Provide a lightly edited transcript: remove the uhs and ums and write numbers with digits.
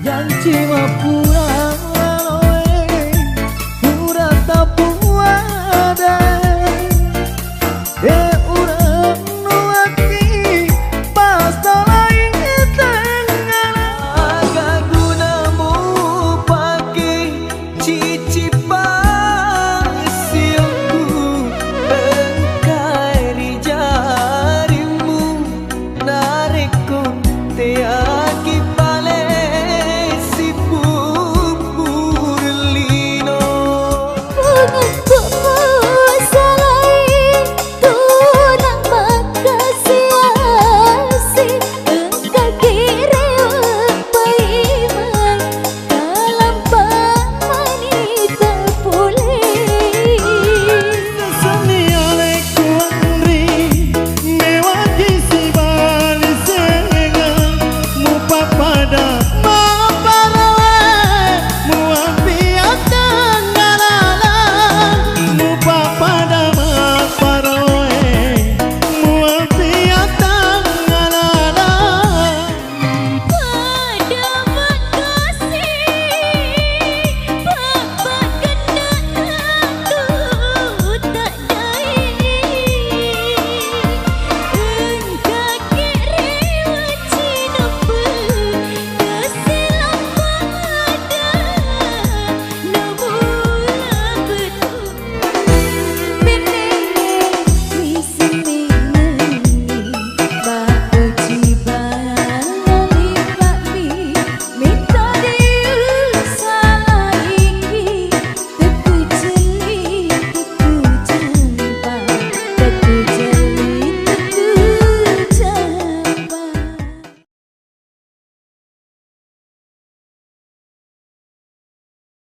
janji mapura loe pura tapuada urang nuaki pas lain tengah agagunamu pake cicipan siungku engkai di jarimu narikku teaki pale si bubur lino pada